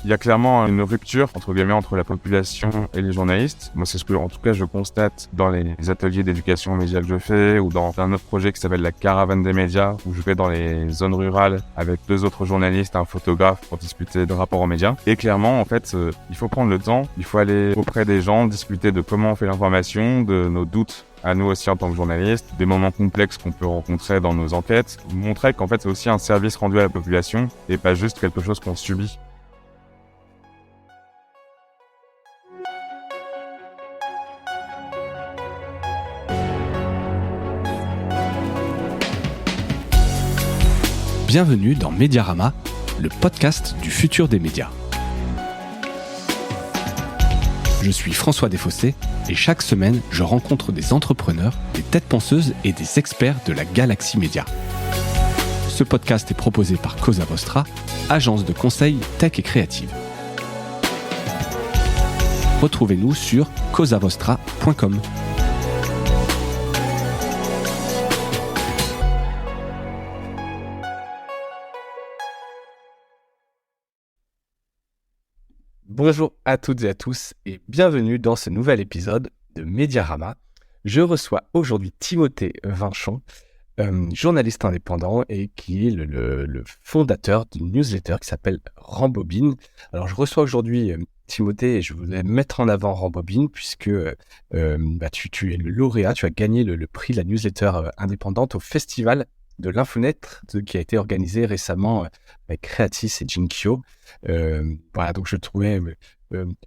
Il y a clairement une rupture entre la population et les journalistes. Moi, c'est ce que, en tout cas, je constate dans les ateliers d'éducation aux médias que je fais ou dans un autre projet qui s'appelle la Caravane des médias, où je vais dans les zones rurales avec 2 autres journalistes, un photographe pour discuter de rapports aux médias. Et clairement, en fait, il faut prendre le temps, il faut aller auprès des gens, discuter de comment on fait l'information, de nos doutes à nous aussi en tant que journalistes, des moments complexes qu'on peut rencontrer dans nos enquêtes, montrer qu'en fait, c'est aussi un service rendu à la population et pas juste quelque chose qu'on subit. Bienvenue dans Mediarama, le podcast du futur des médias. Je suis François Desfossés et chaque semaine, je rencontre des entrepreneurs, des têtes penseuses et des experts de la galaxie média. Ce podcast est proposé par Cosa Vostra, agence de conseil tech et créative. Retrouvez-nous sur cosavostra.com. Bonjour à toutes et à tous et bienvenue dans ce nouvel épisode de Mediarama. Je reçois aujourd'hui Timothée Vinchon, journaliste indépendant et qui est le fondateur d'une newsletter qui s'appelle Rambobine. Alors je reçois aujourd'hui Timothée et je voulais mettre en avant Rambobine puisque tu es le lauréat, tu as gagné le prix de la newsletter indépendante au festival de l'Infonet qui a été organisé récemment avec Creatis et Jinkyo. Voilà, donc je trouvais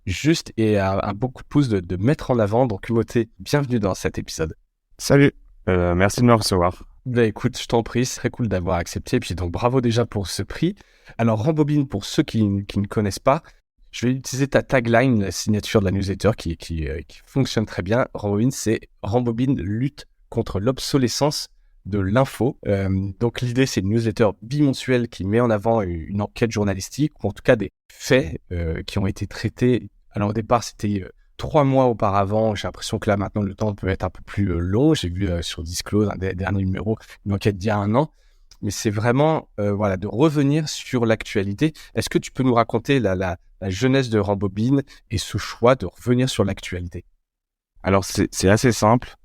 juste et un bon coup de pouce de mettre en avant. Donc Timothée, bienvenue dans cet épisode. Salut, merci de me recevoir. Écoute, je t'en prie, c'est très cool d'avoir accepté. Et puis donc bravo déjà pour ce prix. Alors Rambobine, pour ceux qui ne connaissent pas, je vais utiliser ta tagline, la signature de la newsletter qui fonctionne très bien. Rambobine, c'est Rambobine lutte contre l'obsolescence de l'info. Donc l'idée, c'est une newsletter bimensuelle qui met en avant une enquête journalistique ou en tout cas des faits qui ont été traités. Alors au départ, c'était 3 mois auparavant. J'ai l'impression que là maintenant le temps peut être un peu plus long. J'ai vu sur Disclose, un des derniers numéros, une enquête d'il y a 1 an. Mais c'est vraiment de revenir sur l'actualité. Est-ce que tu peux nous raconter la jeunesse de Rambobine et ce choix de revenir sur l'actualité? Alors c'est assez simple.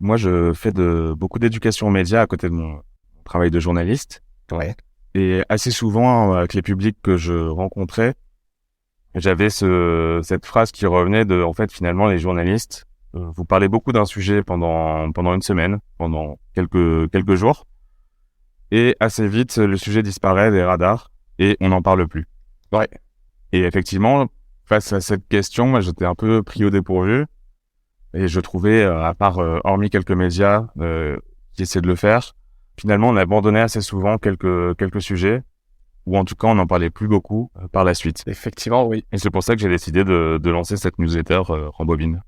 Moi, je fais beaucoup d'éducation aux médias à côté de mon travail de journaliste. Ouais. Et assez souvent, avec les publics que je rencontrais, j'avais cette phrase qui revenait en fait, finalement, les journalistes, vous parlez beaucoup d'un sujet pendant une semaine, pendant quelques jours. Et assez vite, le sujet disparaît des radars et on n'en parle plus. Ouais. Et effectivement, face à cette question, moi, j'étais un peu pris au dépourvu. Et je trouvais, à part, hormis quelques médias qui essaient de le faire, finalement, on abandonnait assez souvent quelques sujets, ou en tout cas, on n'en parlait plus beaucoup par la suite. Effectivement, oui. Et c'est pour ça que j'ai décidé de lancer cette newsletter Rambobine.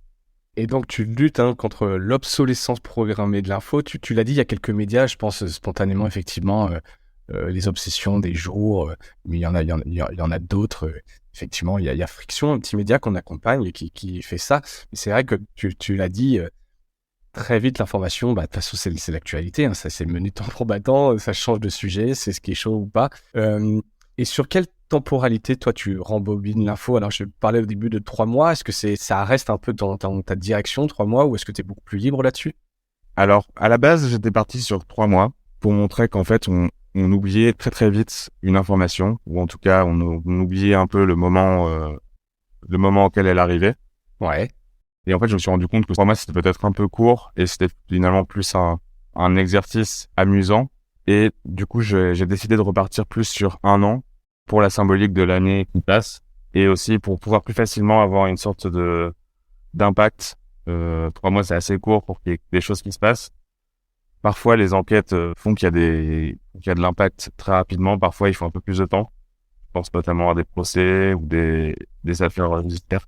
Et donc, tu luttes contre l'obsolescence programmée de l'info. Tu l'as dit, il y a quelques médias, je pense spontanément, effectivement, les obsessions des jours, mais il y en a d'autres. Effectivement, il y a Friction, un petit média qu'on accompagne et qui fait ça. Mais c'est vrai que tu l'as dit, très vite, l'information, de toute façon, c'est l'actualité. Hein, ça, c'est mené tambour battant, ça change de sujet, c'est ce qui est chaud ou pas. Et sur quelle temporalité, toi, tu rembobines l'info? Alors, je parlais au début de 3 mois. Est-ce que ça reste un peu dans ta direction, 3 mois, ou est-ce que tu es beaucoup plus libre là-dessus? Alors, à la base, j'étais parti sur 3 mois pour montrer qu'en fait, on oubliait très très vite une information, ou en tout cas, on oubliait un peu le moment auquel elle arrivait. Ouais. Et en fait, je me suis rendu compte que 3 mois, c'était peut-être un peu court, et c'était finalement plus un exercice amusant. Et du coup, j'ai décidé de repartir plus sur 1 an pour la symbolique de l'année qui passe, et aussi pour pouvoir plus facilement avoir une sorte d'impact. 3 mois, c'est assez court pour qu'il y ait des choses qui se passent. Parfois, les enquêtes font qu'il y a de l'impact très rapidement. Parfois, il faut un peu plus de temps. Je pense notamment à des procès ou des affaires judiciaires.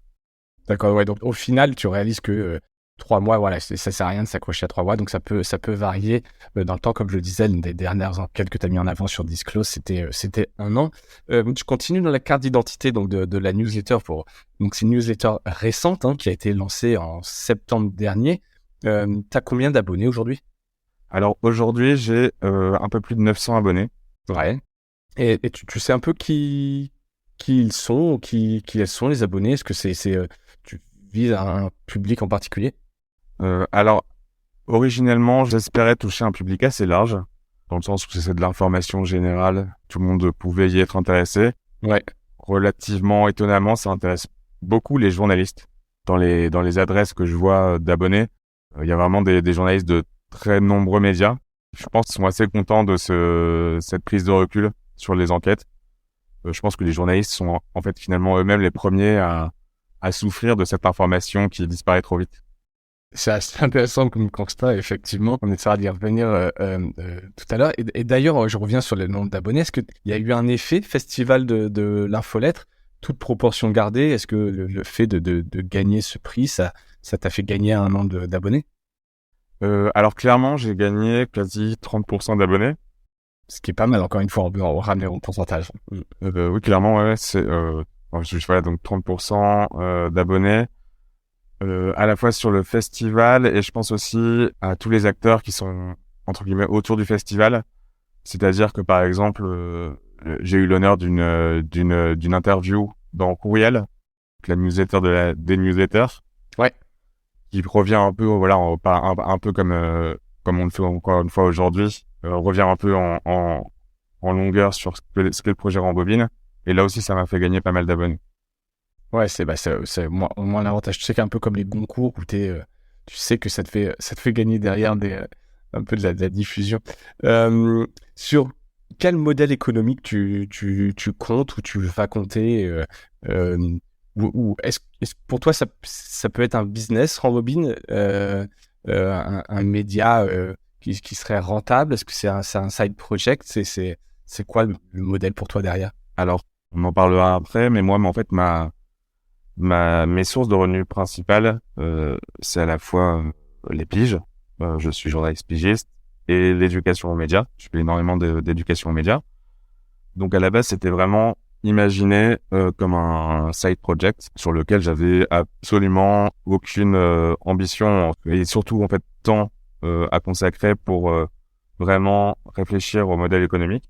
D'accord, ouais. Donc, au final, tu réalises que 3 mois, voilà, ça sert à rien de s'accrocher à 3 mois. Donc, ça peut varier dans le temps. Comme je le disais, l'une des dernières enquêtes que tu as mis en avant sur Disclose, c'était 1 an. Tu continues dans la carte d'identité donc de la newsletter. Donc, c'est une newsletter récente qui a été lancée en septembre dernier. Tu as combien d'abonnés aujourd'hui? Alors, aujourd'hui, j'ai un peu plus de 900 abonnés. Ouais. Et tu sais un peu qui qui ils sont, qui elles sont les abonnés? Est-ce que tu vises un public en particulier? Alors, originellement, j'espérais toucher un public assez large, dans le sens où c'est de l'information générale, tout le monde pouvait y être intéressé. Ouais. Relativement étonnamment, ça intéresse beaucoup les journalistes. Dans les adresses que je vois d'abonnés, il y a vraiment des journalistes de très nombreux médias. Je pense qu'ils sont assez contents de cette prise de recul sur les enquêtes. Je pense que les journalistes sont en fait finalement eux-mêmes les premiers à souffrir de cette information qui disparaît trop vite. C'est assez intéressant comme constat, effectivement. On essaiera d'y revenir tout à l'heure. Et d'ailleurs, je reviens sur le nombre d'abonnés. Est-ce qu'il y a eu un effet festival de l'infolettre, toute proportion gardée? Est-ce que le fait de gagner ce prix, ça t'a fait gagner un nombre d'abonnés? Alors clairement, j'ai gagné quasi 30% d'abonnés. Ce qui est pas mal, encore une fois, on peut ramener au pourcentage. Oui, clairement, ouais, voilà, donc 30% d'abonnés. À la fois sur le festival et je pense aussi à tous les acteurs qui sont entre guillemets autour du festival. C'est-à-dire que par exemple, j'ai eu l'honneur d'une interview dans Courriel, la newsletter des newsletters. Ouais. Qui revient un peu, voilà, un peu comme on le fait encore une fois aujourd'hui, revient un peu en longueur sur ce qu'est le projet Rambobine. Et là aussi, ça m'a fait gagner pas mal d'abonnés. Ouais, c'est moi, au moins l'avantage. Tu sais qu'un peu comme les concours où tu sais que ça te fait gagner derrière un peu de la diffusion. Sur quel modèle économique tu comptes ou tu vas compter ou est-ce pour toi ça peut être un business Rambobine, un média qui serait rentable? Est-ce que c'est un side project? C'est quoi le modèle pour toi derrière? Alors, on en parlera après, mais moi, en fait, mes sources de revenus principales, c'est à la fois les piges, je suis journaliste pigiste, et l'éducation aux médias. Je fais énormément d'éducation aux médias. Donc à la base, c'était vraiment imaginé comme un side project sur lequel j'avais absolument aucune ambition et surtout en fait temps à consacrer pour vraiment réfléchir au modèle économique.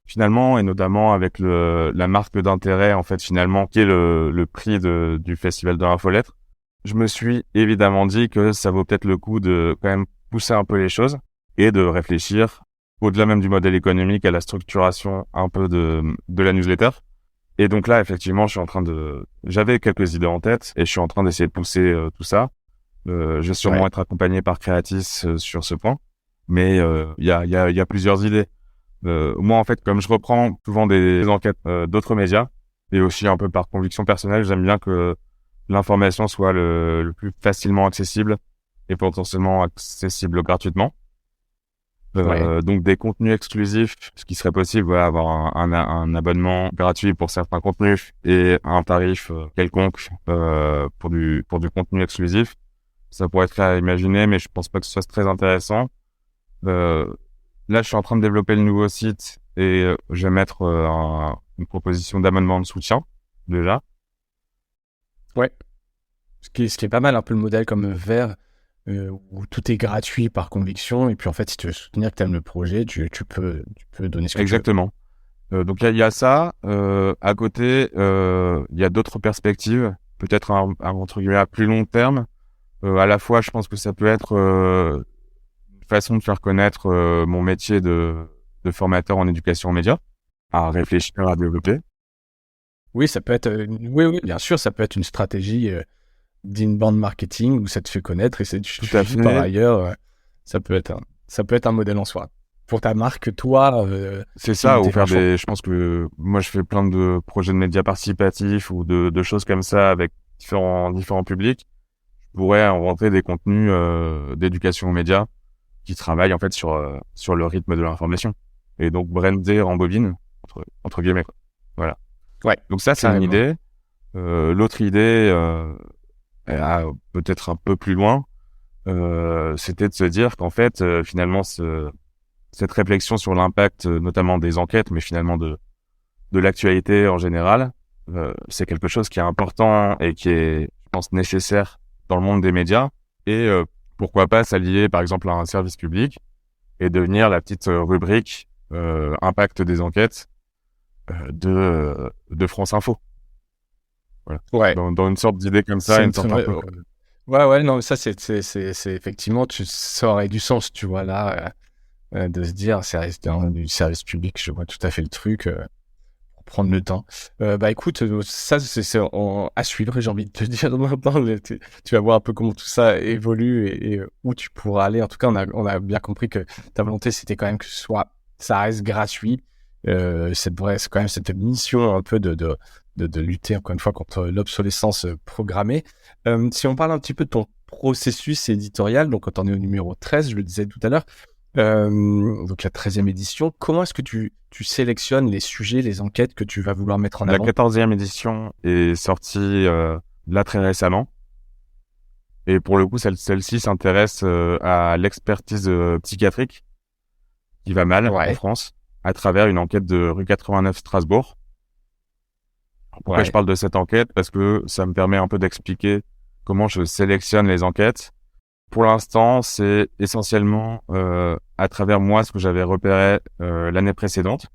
Finalement, et notamment avec la marque d'intérêt, en fait, finalement, qui est le prix du Festival de l'Infolettre, je me suis évidemment dit que ça vaut peut-être le coup de quand même pousser un peu les choses et de réfléchir au-delà même du modèle économique à la structuration un peu de la newsletter. Et donc là, effectivement, j'avais quelques idées en tête et je suis en train d'essayer de pousser tout ça. Je vais sûrement être accompagné par Creatis sur ce point, mais il y a plusieurs idées. Moi, en fait, comme je reprends souvent des enquêtes d'autres médias, et aussi un peu par conviction personnelle, j'aime bien que l'information soit le plus facilement accessible et potentiellement accessible gratuitement. Donc des contenus exclusifs, ce qui serait possible, voilà, avoir un abonnement gratuit pour certains contenus et un tarif quelconque pour du contenu exclusif. Ça pourrait être à imaginer, mais je pense pas que ce soit très intéressant. Là, je suis en train de développer le nouveau site et je vais mettre une proposition d'abonnement de soutien, déjà. Ouais. Ce qui est pas mal, un peu le modèle comme Vert, où tout est gratuit par conviction. Et puis, en fait, si tu veux soutenir que tu aimes le projet, tu peux donner ce que Exactement. Tu veux. Donc, il y a ça. À côté, il y a d'autres perspectives, peut-être entre guillemets à plus long terme. À la fois, je pense que ça peut être façon de faire connaître mon métier de formateur en éducation aux médias, à réfléchir, à développer. Oui, ça peut être oui, bien sûr, ça peut être une stratégie d'inbound marketing où ça te fait connaître et c'est tout à fait. Par ailleurs, ça peut être un modèle en soi. Pour ta marque, toi, c'est ça, ou faire je pense que moi je fais plein de projets de médias participatifs ou de choses comme ça avec différents publics. Je pourrais inventer des contenus d'éducation aux médias qui travaillent en fait sur le rythme de l'information et donc brander Rambobine entre guillemets, quoi. Voilà. Ouais. Donc ça, c'est une idée. L'autre idée, peut-être un peu plus loin, c'était de se dire qu'en fait, finalement, cette réflexion sur l'impact, notamment des enquêtes, mais finalement de l'actualité en général, c'est quelque chose qui est important et qui est, je pense, nécessaire dans le monde des médias. Et pourquoi pas s'allier, par exemple, à un service public et devenir la petite rubrique impact des enquêtes de France Info. Voilà. Ouais. Dans une sorte d'idée comme ça, C'est une sorte un peu. ouais, non, mais ça, c'est effectivement, ça aurait du sens, tu vois, là, de se dire, du service public, je vois tout à fait le truc, pour prendre le temps. Bah, écoute, ça, à suivre, j'ai envie de te dire maintenant, mais tu vas voir un peu comment tout ça évolue et où tu pourras aller. En tout cas, on a bien compris que ta volonté, c'était quand même que ça reste gratuit. C'est quand même cette mission un peu de lutter, encore une fois, contre l'obsolescence programmée. Si on parle un petit peu de ton processus éditorial, donc quand on est au numéro 13, je le disais tout à l'heure, donc la 13e édition, comment est-ce que tu sélectionnes les sujets, les enquêtes que tu vas vouloir mettre en La avant? 14e édition est sortie là très récemment. Et pour le coup, celle-ci s'intéresse à l'expertise psychiatrique qui va mal en Ouais, France à travers une enquête de rue 89 Strasbourg. Pourquoi je ouais, parle de cette enquête? Parce que ça me permet un peu d'expliquer comment je sélectionne les enquêtes. Pour l'instant, c'est essentiellement à travers moi ce que j'avais repéré l'année précédente.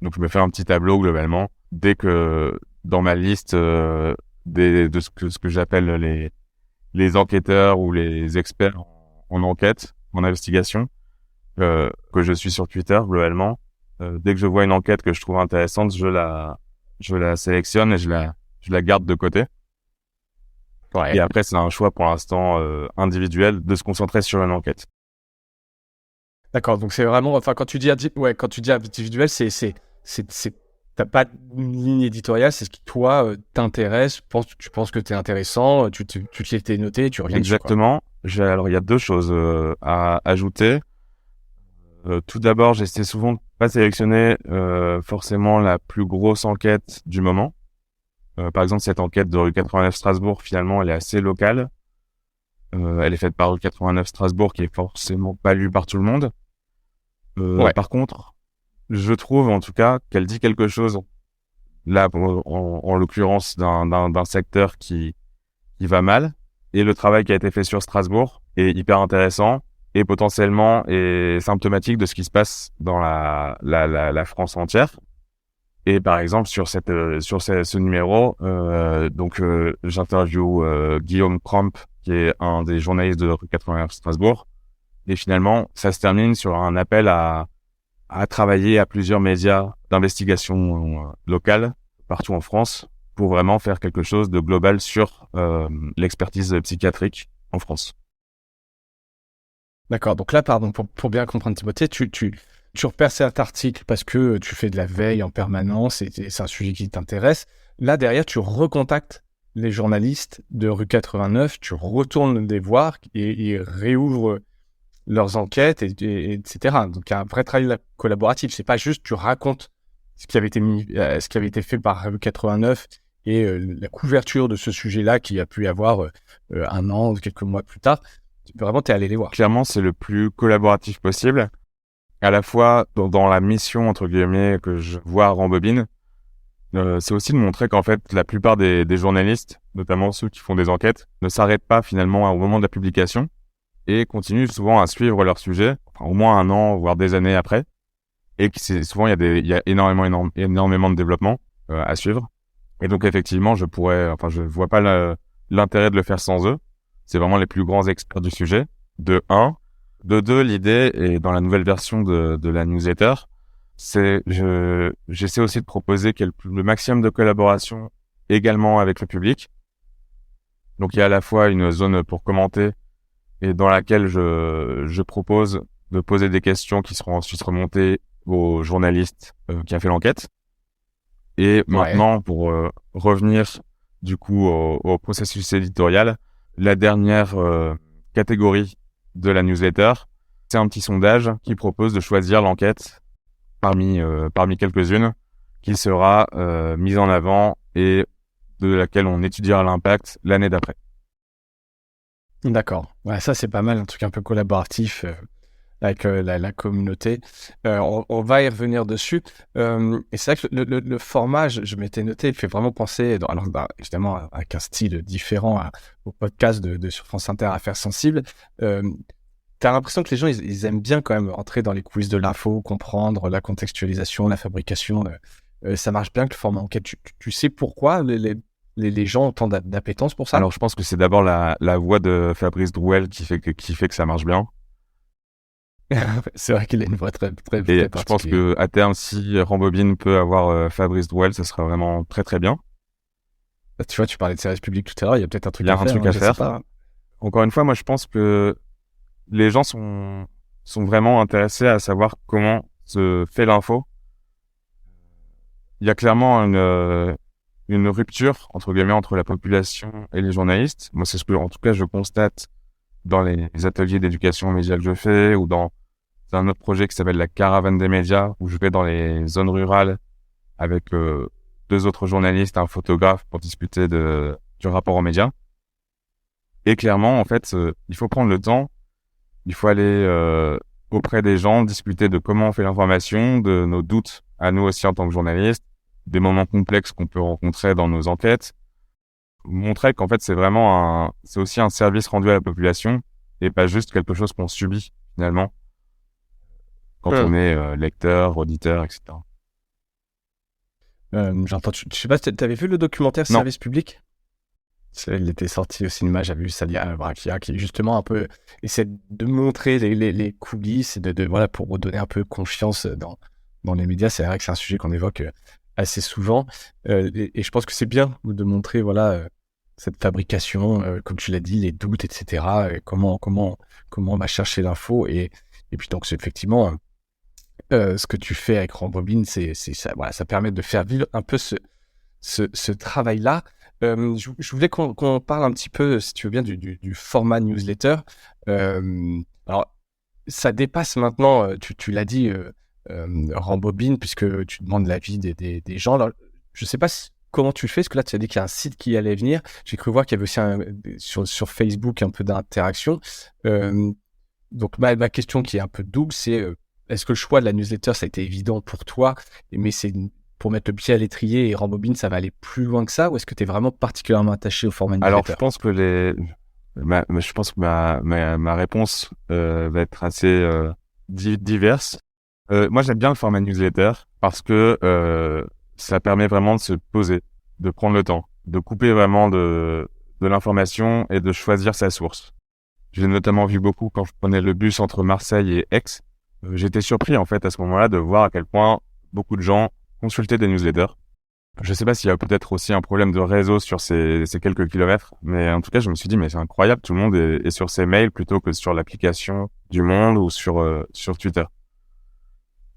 Donc, je me fais un petit tableau globalement. Dès que dans ma liste de ce que j'appelle les enquêteurs ou les experts en enquête, en investigation, que je suis sur Twitter globalement, dès que je vois une enquête que je trouve intéressante, je la sélectionne et je la garde de côté. Et ouais. après, c'est un choix pour l'instant individuel de se concentrer sur une enquête. D'accord, donc c'est vraiment, enfin, quand tu dis individuel, t'as pas une ligne éditoriale, c'est ce qui, toi, t'intéresse, tu penses que t'es intéressant, tu te l'étais noté, tu reviens dessus, quoi. Exactement. Alors, il y a deux choses à ajouter. Tout d'abord, j'essaie souvent de pas sélectionner forcément la plus grosse enquête du moment. Par exemple, cette enquête de rue 89 Strasbourg, finalement, elle est assez locale. Elle est faite par rue 89 Strasbourg, qui est forcément pas lue par tout le monde. Ouais, Par contre, je trouve en tout cas qu'elle dit quelque chose, là, en l'occurrence, d'un secteur qui va mal. Et le travail qui a été fait sur Strasbourg est hyper intéressant et potentiellement est symptomatique de ce qui se passe dans la France entière. Et par exemple, sur ce numéro, j'interviewe Guillaume Crump, qui est un des journalistes de rue 89 Strasbourg. Et finalement, ça se termine sur un appel à travailler à plusieurs médias d'investigation locale partout en France pour vraiment faire quelque chose de global sur l'expertise psychiatrique en France. d'accord. Donc là, pardon, pour bien comprendre, Timothée, tu repères cet article parce que tu fais de la veille en permanence et c'est un sujet qui t'intéresse. Là, derrière, tu recontactes les journalistes de rue 89, tu retournes les voir et ils réouvrent leurs enquêtes, etc. Donc, il y a un vrai travail collaboratif. C'est pas juste tu racontes ce qui avait été fait par rue 89 et la couverture de ce sujet-là qui a pu y avoir un an ou quelques mois plus tard. Vraiment, t'es allé les voir. Clairement, c'est le plus collaboratif possible. À la fois, dans la mission, entre guillemets, que je vois à Rambobine, c'est aussi de montrer qu'en fait, la plupart des journalistes, notamment ceux qui font des enquêtes, ne s'arrêtent pas finalement au moment de la publication et continuent souvent à suivre leur sujet, enfin, au moins un an, voire des années après. Et souvent, il y a énormément de développement à suivre. Et donc, effectivement, je vois pas l'intérêt de le faire sans eux. C'est vraiment les plus grands experts du sujet, de un. De deux, l'idée, et dans la nouvelle version de la newsletter, j'essaie aussi de proposer le maximum de collaboration également avec le public. Donc, il y a à la fois une zone pour commenter et dans laquelle je propose de poser des questions qui seront ensuite remontées au journaliste qui a fait l'enquête. Et Ouais. maintenant, pour revenir du coup au processus éditorial, la dernière catégorie de la newsletter, c'est un petit sondage qui propose de choisir l'enquête parmi quelques-unes qui sera mise en avant et de laquelle on étudiera l'impact l'année d'après. D'accord. Ouais, ça, c'est pas mal, un truc un peu collaboratif avec la communauté. On va y revenir dessus. Et c'est vrai que le format, je m'étais noté, il fait vraiment penser, évidemment, avec un style différent au podcast de sur France Inter Affaires Sensibles. T'as l'impression que les gens, ils aiment bien quand même entrer dans les coulisses de l'info, comprendre la contextualisation, la fabrication ça marche bien que le format enquête. Tu sais pourquoi les gens ont tant d'appétence pour ça? Alors, je pense que c'est d'abord la voix de Fabrice Drouel qui fait que ça marche bien. C'est vrai qu'il a une voix très, très, Et très je pense particulière. que à terme, si Rambobine peut avoir Fabrice Drouel, ça sera vraiment très très bien. Tu vois, tu parlais de service public tout à l'heure, il y a peut-être un Il truc y a à un faire, truc hein, à je sais faire. pas. Encore une fois, moi, je pense que les gens sont vraiment intéressés à savoir comment se fait l'info. Il y a clairement une rupture, entre guillemets, entre la population et les journalistes. Moi, c'est ce que, en tout cas, je constate dans les ateliers d'éducation aux médias que je fais ou dans un autre projet qui s'appelle la Caravane des médias, où je vais dans les zones rurales avec deux autres journalistes, un photographe pour discuter du rapport aux médias. Et clairement, en fait, il faut prendre le temps, il faut aller auprès des gens, discuter de comment on fait l'information, de nos doutes à nous aussi en tant que journalistes, des moments complexes qu'on peut rencontrer dans nos enquêtes, montrer qu'en fait c'est aussi un service rendu à la population et pas juste quelque chose qu'on subit finalement quand on est lecteur, auditeur, etc. J'entends, je sais pas, t'avais vu le documentaire Non. Service public? Il était sorti au cinéma, j'avais vu Salia Brakia, qui justement un peu essaie de montrer les coulisses et voilà, pour redonner un peu confiance dans les médias. C'est vrai que c'est un sujet qu'on évoque assez souvent. Et je pense que c'est bien de montrer, voilà, cette fabrication, comme tu l'as dit, les doutes, etc. Et comment on va chercher l'info. Et puis donc, c'est effectivement, ce que tu fais avec Rambobine, c'est ça, voilà, ça permet de faire vivre un peu ce travail-là. Je voulais qu'on parle un petit peu, si tu veux bien, du format newsletter. Alors, ça dépasse maintenant, tu l'as dit, Rambobine, puisque tu demandes l'avis des gens. Alors, je ne sais pas comment tu le fais, parce que là, tu as dit qu'il y a un site qui allait venir. J'ai cru voir qu'il y avait aussi sur Facebook un peu d'interaction. Donc, ma question qui est un peu double, c'est est-ce que le choix de la newsletter, ça a été évident pour toi, mais c'est pour mettre le pied à l'étrier et Rambobine, ça va aller plus loin que ça, ou est-ce que tu es vraiment particulièrement attaché au format Alors, newsletter? je pense que je pense que ma réponse va être assez diverse. Moi, j'aime bien le format newsletter parce que ça permet vraiment de se poser, de prendre le temps, de couper vraiment de l'information et de choisir sa source. J'ai notamment vu beaucoup quand je prenais le bus entre Marseille et Aix. J'étais surpris en fait à ce moment-là de voir à quel point beaucoup de gens consultaient des newsletters. Je sais pas s'il y a peut-être aussi un problème de réseau sur ces quelques kilomètres, mais en tout cas, je me suis dit, mais c'est incroyable, tout le monde est sur ses mails plutôt que sur l'application du Monde ou sur Twitter.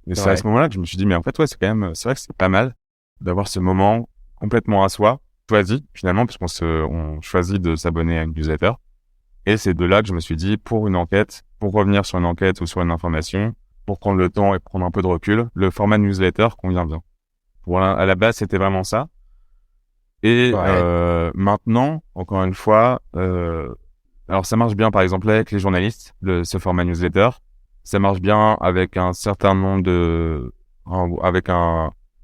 Et c'est à ce Ouais. moment-là que je me suis dit, mais en fait, ouais, c'est vrai que c'est pas mal d'avoir ce moment complètement à soi, choisi finalement, on choisit de s'abonner à une newsletter. Et c'est de là que je me suis dit, pour une enquête, pour revenir sur une enquête ou sur une information, pour prendre le temps et prendre un peu de recul, le format newsletter convient bien. Voilà, à la base, c'était vraiment ça. Et Ouais. maintenant, encore une fois, alors ça marche bien par exemple avec les journalistes, ce format newsletter. Ça marche bien avec un certain nombre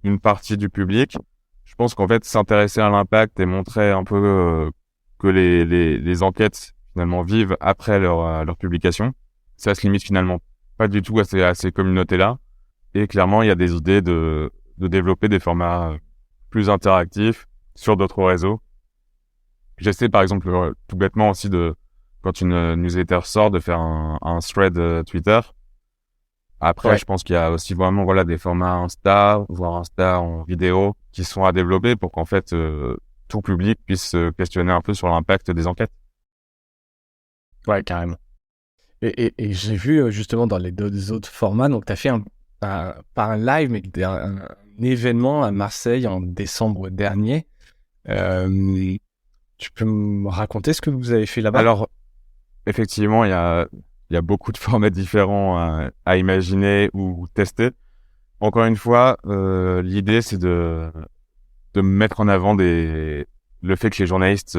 une partie du public. Je pense qu'en fait, s'intéresser à l'impact et montrer un peu que les enquêtes finalement vivent après leur publication, ça se limite finalement pas du tout à ces communautés-là. Et clairement, il y a des idées de développer des formats plus interactifs sur d'autres réseaux. J'essaie par exemple tout bêtement aussi quand une newsletter sort, de faire un thread Twitter. Après, Ouais. je pense qu'il y a aussi vraiment voilà des formats Insta, voire Insta en vidéo, qui sont à développer pour qu'en fait tout public puisse se questionner un peu sur l'impact des enquêtes. Ouais, carrément. Et j'ai vu justement dans les deux autres formats, donc tu as fait pas un live, mais un événement à Marseille en décembre dernier. Tu peux me raconter ce que vous avez fait là-bas? Alors, effectivement, il y a beaucoup de formats différents à imaginer ou tester. Encore une fois, l'idée c'est de mettre en avant le fait que les journalistes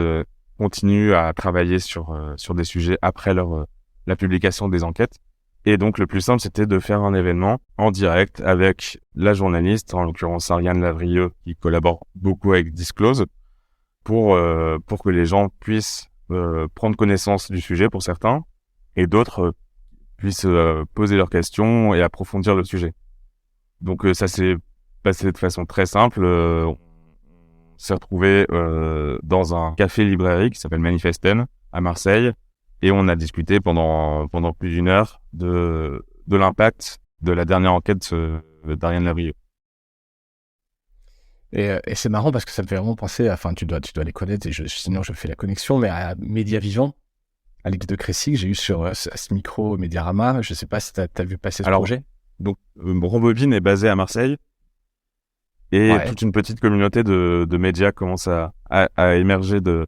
continuent à travailler sur des sujets après la publication des enquêtes. Et donc, le plus simple, c'était de faire un événement en direct avec la journaliste, en l'occurrence Ariane Lavrieux, qui collabore beaucoup avec Disclose, pour que les gens puissent prendre connaissance du sujet pour certains, et d'autres puissent poser leurs questions et approfondir le sujet. Donc, ça s'est passé de façon très simple. On s'est retrouvé dans un café-librairie qui s'appelle Manifesten à Marseille et on a discuté pendant plus d'une heure de l'impact de la dernière enquête d'Ariane Lavrieux. Et c'est marrant parce que ça me fait vraiment penser, enfin tu dois les connaître, sinon je fais la connexion, mais à Média Vivant, Alex de Crécy, que j'ai eu sur ce micro Mediarama. Je sais pas si t'as vu passer ce projet. Donc, Rembobine est basé à Marseille et toute une petite communauté de médias commence à émerger de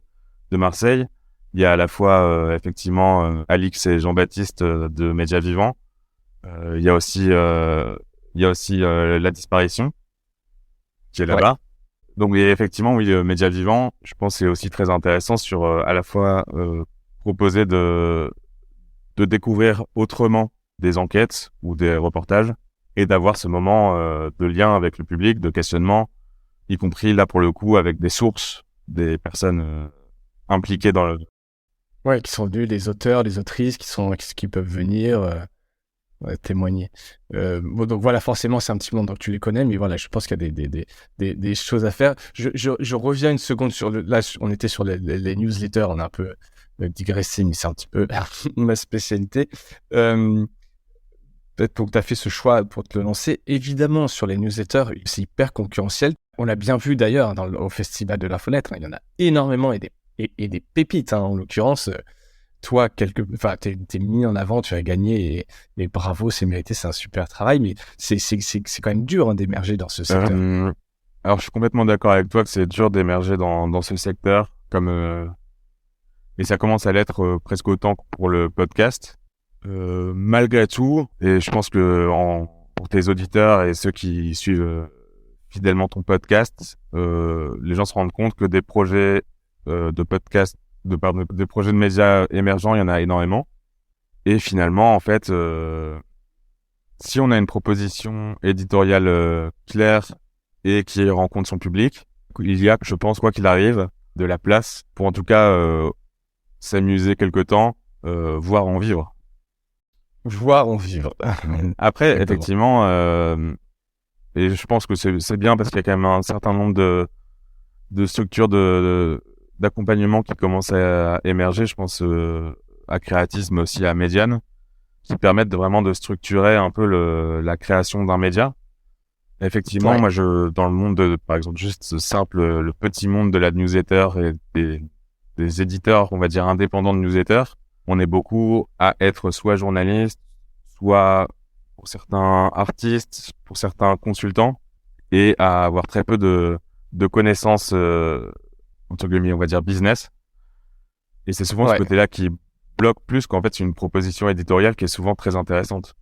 Marseille. Il y a à la fois effectivement Alix et Jean-Baptiste de Média Vivant. Il y a aussi La Disparition qui est là-bas. Donc effectivement, oui, Média Vivant, je pense, c'est aussi très intéressant sur à la fois proposer de découvrir autrement des enquêtes ou des reportages et d'avoir ce moment de lien avec le public, de questionnement, y compris là pour le coup avec des sources, des personnes impliquées dans le... Ouais, qui sont venus, des auteurs, des autrices qui peuvent venir témoigner. Bon, donc voilà, forcément, c'est un petit monde, donc tu les connais, mais voilà, je pense qu'il y a des choses à faire. Je reviens une seconde sur là, on était sur les newsletters, on a un peu digressé, mais c'est un petit peu ma spécialité. Peut-être que tu as fait ce choix pour te le lancer. Évidemment, sur les newsletters, c'est hyper concurrentiel. On l'a bien vu d'ailleurs au Festival de la Fenêtre, hein, il y en a énormément et des pépites, hein, en l'occurrence. Toi, t'es mis en avant, tu as gagné et bravo, c'est mérité, c'est un super travail, mais c'est quand même dur, hein, d'émerger dans ce secteur. Alors, je suis complètement d'accord avec toi que c'est dur d'émerger dans ce secteur, et ça commence à l'être presque autant que pour le podcast. Malgré tout, et je pense que pour tes auditeurs et ceux qui suivent fidèlement ton podcast, les gens se rendent compte que des projets de podcast, des projets de médias émergents, il y en a énormément. Et finalement, en fait, si on a une proposition éditoriale claire et qui rencontre son public, il y a, je pense, quoi qu'il arrive, de la place pour en tout cas s'amuser quelque temps, voire en vivre. Voir en vivre. Après, effectivement, et je pense que c'est bien parce qu'il y a quand même un certain nombre de structures d'accompagnement qui commencent à émerger. Je pense à Créatisme, mais aussi à Médiane, qui permettent vraiment de structurer un peu la création d'un média. Effectivement, moi, dans le monde par exemple, juste ce simple, le petit monde de la newsletter et des éditeurs, on va dire, indépendants de newsletter, on est beaucoup à être soit journaliste, soit pour certains artistes, pour certains consultants, et à avoir très peu de connaissances, entre guillemets, on va dire business. Et c'est souvent ce côté-là qui bloque plus qu'en fait c'est une proposition éditoriale qui est souvent très intéressante.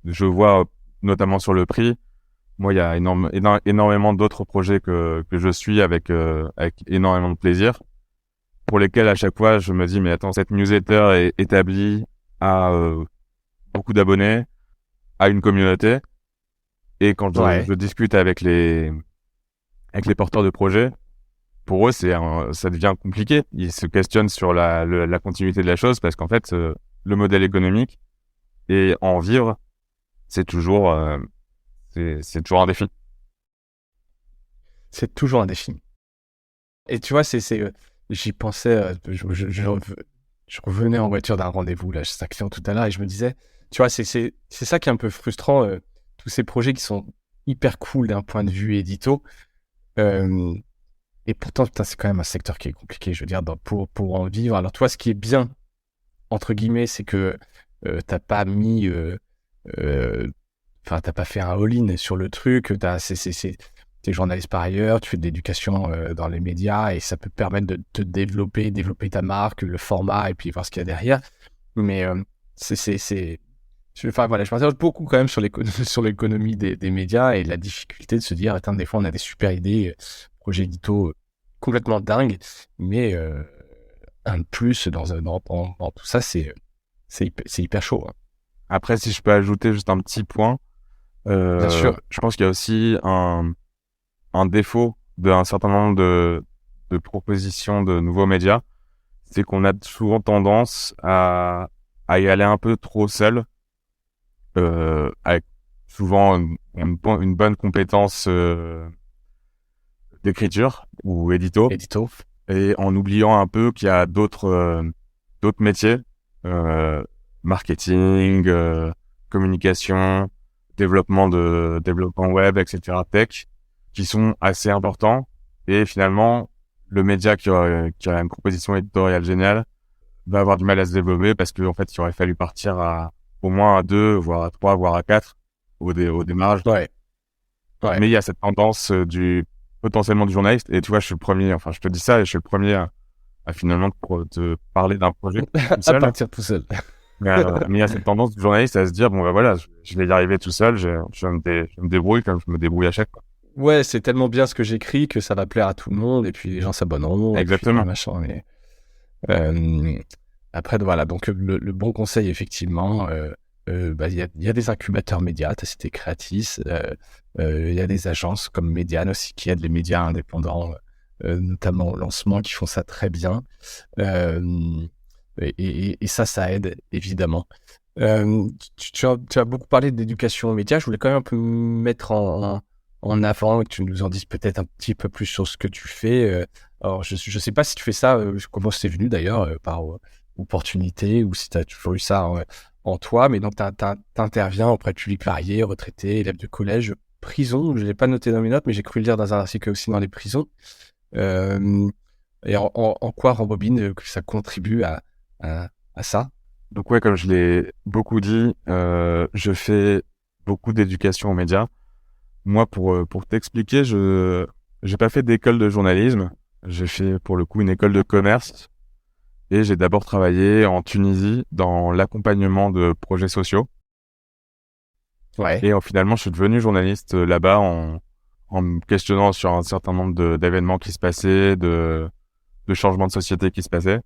Je vois notamment sur le prix, moi il y a énormément d'autres projets que je suis avec énormément de plaisir, pour lesquels à chaque fois je me dis mais attends, cette newsletter est établie à beaucoup d'abonnés, à une communauté, et quand je discute avec les porteurs de projets, pour eux ça devient compliqué. Ils se questionnent sur la continuité de la chose parce qu'en fait le modèle économique et en vivre c'est toujours un défi. C'est toujours un défi. Et tu vois, j'y pensais, je revenais en voiture d'un rendez-vous, là, chez un client tout à l'heure, et je me disais, tu vois, c'est ça qui est un peu frustrant, tous ces projets qui sont hyper cool d'un point de vue édito, et pourtant, putain, c'est quand même un secteur qui est compliqué, je veux dire, pour en vivre. Alors, toi, ce qui est bien, entre guillemets, c'est que t'as pas mis... t'as pas fait un all-in sur le truc, t'es journaliste par ailleurs, tu fais de l'éducation dans les médias et ça peut permettre de te développer ta marque, le format et puis voir ce qu'il y a derrière. Mais je m'interroge beaucoup quand même sur l'économie des médias et la difficulté de se dire, attends, des fois on a des super idées, projets édito complètement dingues, mais un de plus dans tout ça, c'est hyper chaud, hein. Après, si je peux ajouter juste un petit point, Bien sûr. Je pense qu'il y a aussi un défaut d'un certain nombre de propositions de nouveaux médias, c'est qu'on a souvent tendance à y aller un peu trop seul, avec souvent une bonne compétence d'écriture ou édito, et en oubliant un peu qu'il y a d'autres métiers, marketing, communication, développement web, etc., tech, qui sont assez importants. Et finalement, le média qui a une proposition éditoriale géniale va avoir du mal à se développer parce qu'en fait, il aurait fallu partir au moins à 2, voire à 3, voire à 4 au démarrage. Ouais. Mais il y a cette tendance potentiellement du journaliste. Et tu vois, je suis le premier, enfin, je te dis ça et je suis le premier à finalement te parler d'un projet tout seul. À partir tout seul. Mais il y a cette tendance du journaliste à se dire, bon, bah voilà, je vais y arriver tout seul, je me débrouille comme je me débrouille à chaque fois. Ouais, c'est tellement bien ce que j'écris que ça va plaire à tout le monde et puis les gens s'abonneront. Exactement. Et puis, machin, mais... après, voilà, donc le bon conseil, effectivement, il y a des incubateurs médias, tu as cité Creatis, il y a des agences comme Médiane aussi qui aident les médias indépendants, notamment au lancement, qui font ça très bien. Et ça aide, évidemment. Tu as beaucoup parlé d'éducation aux médias, je voulais quand même un peu mettre en avant et que tu nous en dises peut-être un petit peu plus sur ce que tu fais. Alors, je sais pas si tu fais ça, comment c'est venu d'ailleurs, par opportunité ou si tu as toujours eu ça en toi, mais donc tu interviens auprès de publics variés, retraités, élèves de collège, prison. Je l'ai pas noté dans mes notes, mais j'ai cru le lire dans un article aussi dans les prisons. Et en quoi Rambobine que ça contribue à ça? Donc ouais, comme je l'ai beaucoup dit, je fais beaucoup d'éducation aux médias. Moi, pour t'expliquer, j'ai pas fait d'école de journalisme. J'ai fait pour le coup une école de commerce et j'ai d'abord travaillé en Tunisie dans l'accompagnement de projets sociaux. Ouais. Et finalement, je suis devenu journaliste là-bas en me questionnant sur un certain nombre d'événements qui se passaient, de changements de société qui se passaient.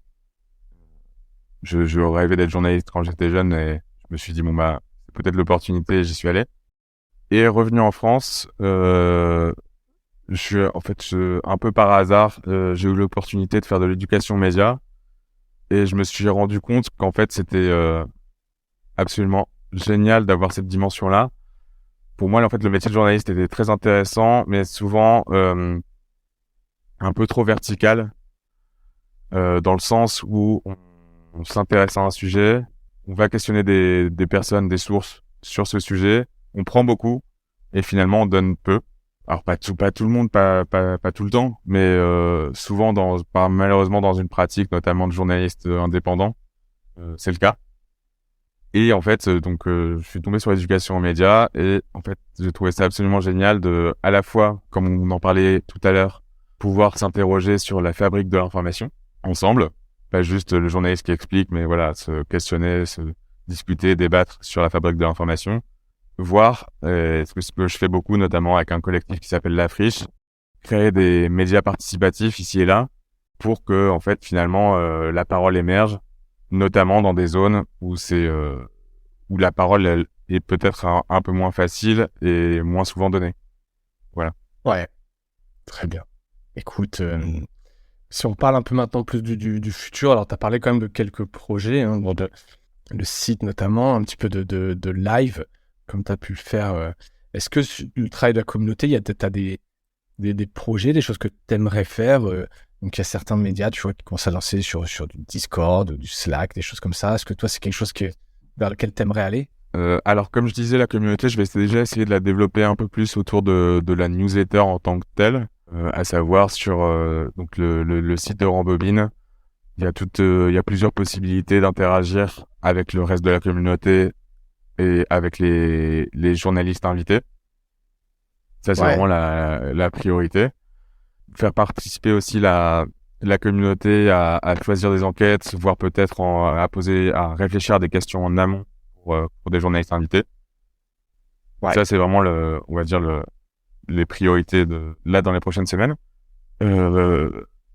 Je rêvais d'être journaliste quand j'étais jeune et je me suis dit, bon bah, c'est peut-être l'opportunité et j'y suis allé. Et revenu en France, un peu par hasard, j'ai eu l'opportunité de faire de l'éducation média et je me suis rendu compte qu'en fait, c'était absolument génial d'avoir cette dimension-là. Pour moi, en fait, le métier de journaliste était très intéressant, mais souvent un peu trop vertical, dans le sens où on s'intéresse à un sujet, on va questionner des personnes, des sources sur ce sujet, on prend beaucoup et finalement on donne peu. Alors pas tout le monde, pas tout le temps, mais souvent malheureusement dans une pratique notamment de journalistes indépendants, c'est le cas. Et en fait, je suis tombé sur l'éducation aux médias et en fait, j'ai trouvé ça absolument génial de, à la fois, comme on en parlait tout à l'heure, pouvoir s'interroger sur la fabrique de l'information ensemble, pas juste le journaliste qui explique, mais voilà, se questionner, se discuter, débattre sur la fabrique de l'information, voir ce que je fais beaucoup, notamment avec un collectif qui s'appelle La Friche, créer des médias participatifs ici et là pour que en fait finalement la parole émerge, notamment dans des zones où où la parole elle, est peut-être un peu moins facile et moins souvent donnée. Voilà. Ouais, très bien. Écoute, si on parle un peu maintenant plus du futur, alors tu as parlé quand même de quelques projets, hein, le site notamment, un petit peu de live, comme tu as pu le faire. Est-ce que le travail de la communauté, tu as des projets, des choses que tu aimerais faire donc il y a certains médias, tu vois, qui commencent à lancer sur du Discord, du Slack, des choses comme ça. Est-ce que toi, c'est quelque chose vers lequel tu aimerais aller? Alors, comme je disais, la communauté, je vais déjà essayer de la développer un peu plus autour de la newsletter en tant que telle, à savoir sur donc le site de Rambobine. Il y a plusieurs possibilités d'interagir avec le reste de la communauté et avec les journalistes invités. Ça, c'est vraiment la priorité. Faire participer aussi la communauté à choisir des enquêtes, voire peut-être à réfléchir à des questions en amont pour des journalistes invités. Ouais. Ça, c'est vraiment on va dire les priorités là dans les prochaines semaines.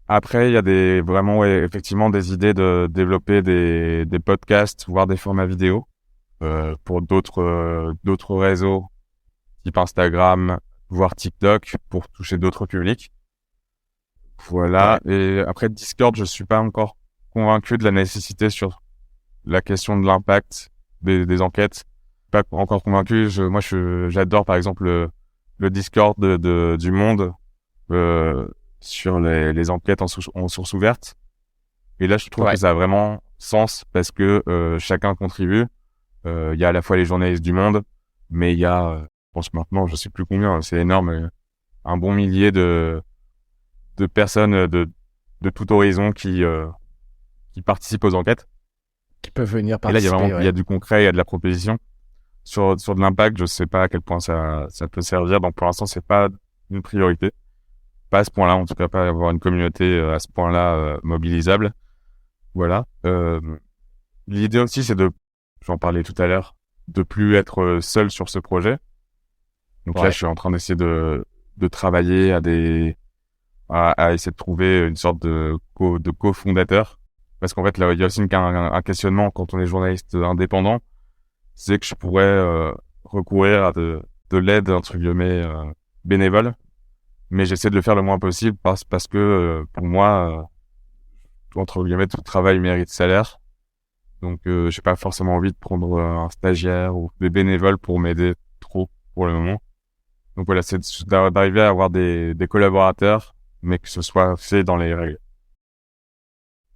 Après, il y a vraiment effectivement des idées de développer des podcasts, voire des formats vidéo pour d'autres réseaux type Instagram, voire TikTok pour toucher d'autres publics. Voilà. Ouais. Et après Discord, je suis pas encore convaincu de la nécessité sur la question de l'impact des enquêtes. pas encore convaincu. J'adore par exemple le Discord du Monde euh, sur les enquêtes en source ouverte. Et là, je trouve que Ouais. ça a vraiment sens parce que chacun contribue. Il y a à la fois les journalistes du Monde, mais il y a, je pense maintenant, je sais plus combien, c'est énorme, un bon millier de personnes de tout horizon qui participent aux enquêtes. Qui peuvent venir Et là, participer, il y a ouais. du concret, il y a de la proposition. Sur de l'impact, je sais pas à quel point ça peut servir. Donc, pour l'instant, c'est pas une priorité. Pas à ce point-là, en tout cas, pas avoir une communauté à ce point-là mobilisable. Voilà. L'idée aussi, j'en parlais tout à l'heure, de plus être seul sur ce projet. Donc là, Ouais. je suis en train d'essayer de travailler à essayer de trouver une sorte de cofondateur. Parce qu'en fait, là, il y a aussi un questionnement quand on est journaliste indépendant, c'est que je pourrais recourir à de l'aide, entre guillemets, bénévole. Mais j'essaie de le faire le moins possible parce que, pour moi, entre guillemets, tout travail mérite salaire. Donc, j'ai pas forcément envie de prendre un stagiaire ou des bénévoles pour m'aider trop pour le moment. Donc voilà, c'est d'arriver à avoir des collaborateurs, mais que ce soit fait dans les règles.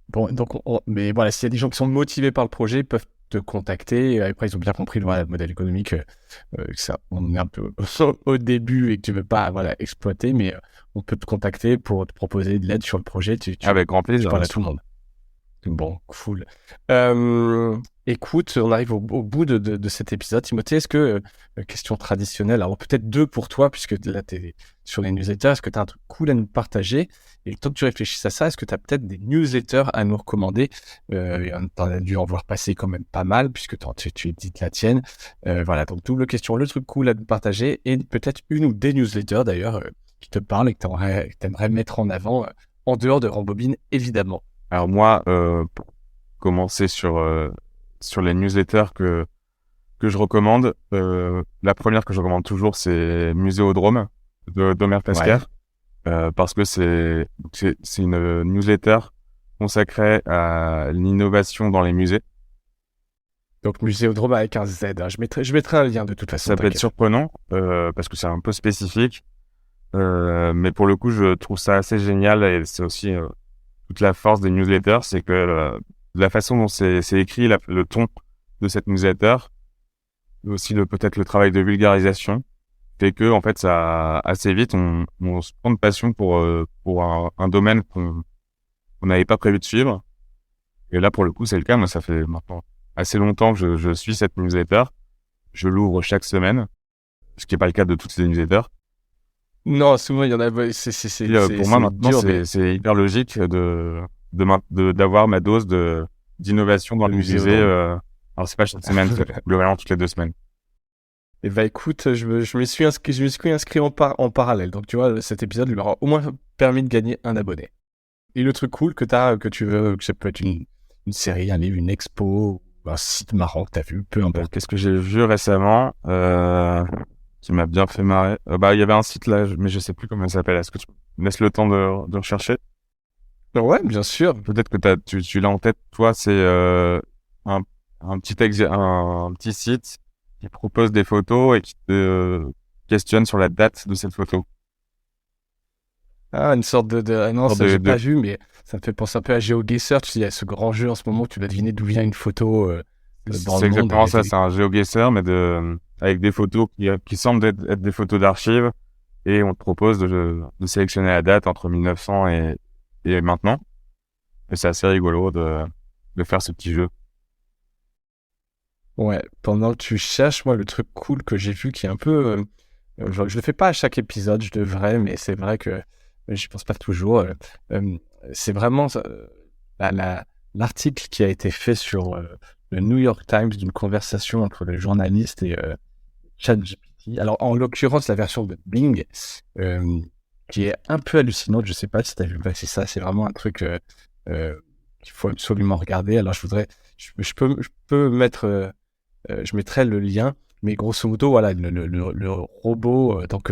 Bon, donc, mais voilà, s'il y a des gens qui sont motivés par le projet, ils peuvent te contacter. Après, ils ont bien compris le modèle économique, que ça, on est un peu au début et que tu veux pas, voilà, exploiter, mais on peut te contacter pour te proposer de l'aide sur le projet. Avec grand Tu plaisir, parles bien à sûr. tout le monde. Bon, cool. Écoute, on arrive au bout de cet épisode. Timothée, est-ce que, question traditionnelle, alors peut-être deux pour toi, puisque là, tu es sur les newsletters, est-ce que tu as un truc cool à nous partager? Et le temps que tu réfléchisses à ça, est-ce que tu as peut-être des newsletters à nous recommander? T'en as dû en voir passer quand même pas mal, puisque tu édites la tienne. Voilà, donc double question, le truc cool à nous partager, et peut-être une ou des newsletters d'ailleurs, qui te parlent et que tu aimerais mettre en avant, en dehors de Rambobine, évidemment. Alors moi, pour commencer sur les newsletters que je recommande, la première que je recommande toujours, c'est Muséodrome d'Omer Tasker, Ouais. parce que c'est une newsletter consacrée à l'innovation dans les musées. Donc Muséodrome avec un Z, hein. Je mettrai un lien de toute façon, Ça peut être t'inquiète. surprenant parce que c'est un peu spécifique, mais pour le coup, je trouve ça assez génial et c'est aussi toute la force des newsletters, c'est que la façon dont c'est écrit, le ton de cette newsletter, aussi peut-être le travail de vulgarisation, fait que en fait ça assez vite on se prend de passion pour un domaine qu'on n'avait pas prévu de suivre. Et là pour le coup c'est le cas. Moi ça fait maintenant assez longtemps que je suis cette newsletter. Je l'ouvre chaque semaine, ce qui est pas le cas de toutes les newsletters. Non, souvent il y en a, Pour moi maintenant dur, mais c'est hyper logique d'avoir ma dose d'innovation dans le le musée. Muséodrome. Alors c'est pas chaque semaine, c'est globalement toutes les 2 semaines. Et bah écoute, je me suis inscrit en parallèle. Donc tu vois, cet épisode lui aura au moins permis de gagner un abonné. Et le truc cool que tu veux, que ça peut être une série, un livre, une expo, ou un site marrant que t'as vu, peu importe. Qu'est-ce que j'ai vu récemment qui m'a bien fait marrer. Il y avait un site là, mais je sais plus comment il s'appelle. Est-ce que tu me laisses le temps de rechercher? Ouais, bien sûr. Peut-être que tu l'as en tête. Toi, c'est un, un petit site qui propose des photos et qui te questionne sur la date de cette photo. Ah, une sorte ah non, Sorte ça j'ai de- pas vu, mais ça me fait penser un peu à GeoGuessr. Tu sais, il y a ce grand jeu en ce moment où tu dois deviner d'où vient une photo dans C'est le monde. exactement ça. C'est un GeoGuessr, mais avec des photos qui semblent être des photos d'archives. Et on te propose de sélectionner la date entre 1900 et maintenant. Et c'est assez rigolo de faire ce petit jeu. Ouais, pendant que tu cherches, moi, le truc cool que j'ai vu qui est un peu... je le fais pas à chaque épisode, je devrais, mais c'est vrai que j'y pense pas toujours. C'est vraiment l'article qui a été fait sur le New York Times d'une conversation entre le journaliste et ChatGPT. Alors, en l'occurrence, la version de Bing, qui est un peu hallucinante. Je sais pas si tu as vu passer ça. C'est vraiment un truc qu'il faut absolument regarder. Alors, je peux mettre... je mettrai le lien, mais grosso modo, voilà, le robot, donc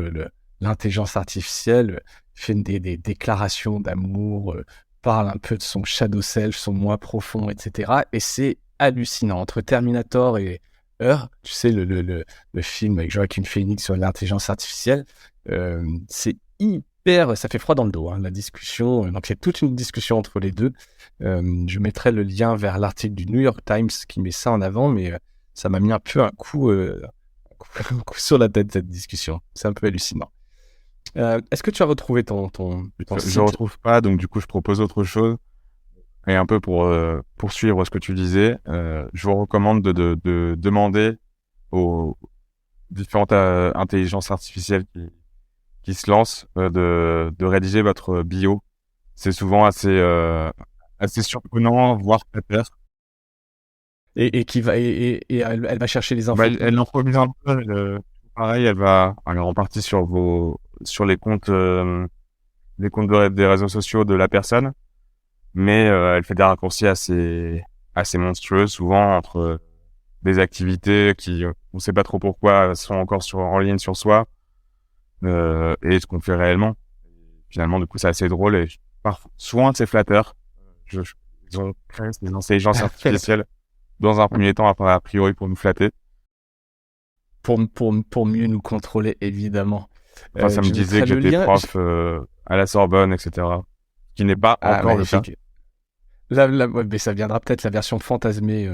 l'intelligence artificielle, fait des déclarations d'amour, parle un peu de son shadow self, son moi profond, etc. Et c'est hallucinant. Entre Terminator et Tu sais, le film avec Joaquin Phoenix sur l'intelligence artificielle. C'est hyper... Ça fait froid dans le dos, hein, la discussion. Donc, il y a toute une discussion entre les deux. Je mettrai le lien vers l'article du New York Times qui met ça en avant, mais ça m'a mis un peu un coup sur la tête, cette discussion. C'est un peu hallucinant. Est-ce que tu as retrouvé ton site? Je retrouve pas, donc du coup, je propose autre chose. Et un peu pour poursuivre ce que tu disais, je vous recommande de demander aux différentes intelligences artificielles qui se lancent de rédiger votre bio. C'est souvent assez surprenant, voire flatteur. Et elle va chercher les infos. Bah, elle improvise un peu. Pareil, elle repartit sur les comptes des réseaux sociaux de la personne. Mais elle fait des raccourcis assez monstrueux, souvent entre des activités qui, on sait pas trop pourquoi, sont encore en ligne sur soi, et ce qu'on fait réellement. Finalement, du coup, c'est assez drôle et souvent c'est flatteur. Ils ont créé des intelligences artificielles dans un premier temps, a priori pour nous flatter. Pour mieux nous contrôler, évidemment. Enfin, ça me disait que j'étais prof à la Sorbonne, etc. Qui n'est pas encore le cas. Mais ça viendra peut-être la version fantasmée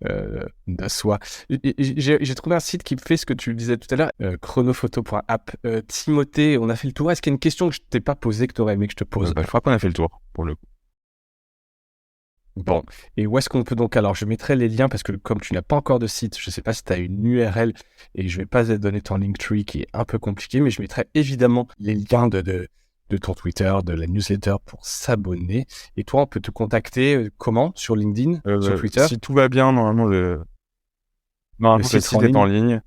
de soi. J'ai trouvé un site qui fait ce que tu disais tout à l'heure, chronophoto.app. Timothée, on a fait le tour. Est-ce qu'il y a une question que je t'ai pas posée que tu aurais aimé que je te pose? Je crois qu'on a fait le tour, pour le coup. Bon, et où est-ce qu'on peut donc... Alors, je mettrai les liens parce que comme tu n'as pas encore de site, je ne sais pas si tu as une URL et je ne vais pas te donner ton Linktree qui est un peu compliqué, mais je mettrai évidemment les liens de ton Twitter, de la newsletter pour s'abonner. Et toi, on peut te contacter comment? Sur LinkedIn? Sur Twitter? Si tout va bien, normalement, le site est en ligne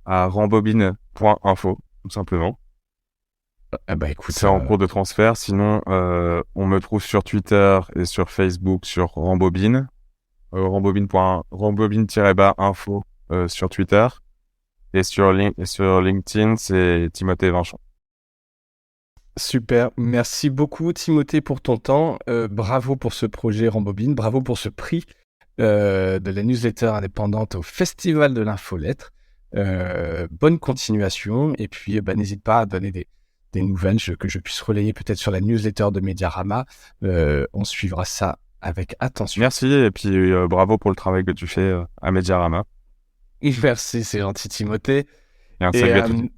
à rambobine.info, tout simplement. Ah bah écoute, c'est en cours de transfert. Sinon, on me trouve sur Twitter et sur Facebook sur Rambobine. Rambobine-info sur Twitter. Et sur LinkedIn, c'est Timothée Vinchon. Super, merci beaucoup Timothée pour ton temps, bravo pour ce projet Rambobine, bravo pour ce prix de la newsletter indépendante au Festival de l'Infolettre, bonne continuation et puis n'hésite pas à donner des nouvelles que je puisse relayer peut-être sur la newsletter de Mediarama, on suivra ça avec attention. Merci et puis bravo pour le travail que tu fais à Mediarama. Merci, c'est gentil Timothée. Et un salut à tous.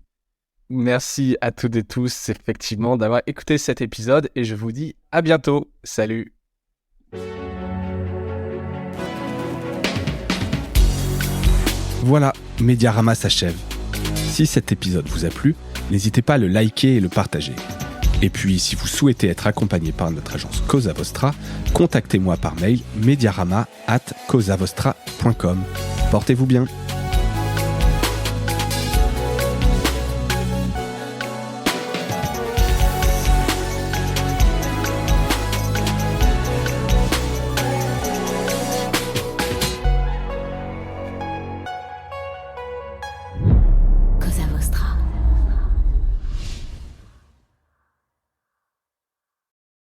Merci à toutes et tous, effectivement, d'avoir écouté cet épisode et je vous dis à bientôt. Salut! Voilà, Mediarama s'achève. Si cet épisode vous a plu, n'hésitez pas à le liker et le partager. Et puis, si vous souhaitez être accompagné par notre agence Cosa Vostra, contactez-moi par mail mediarama@cosavostra.com. Portez-vous bien!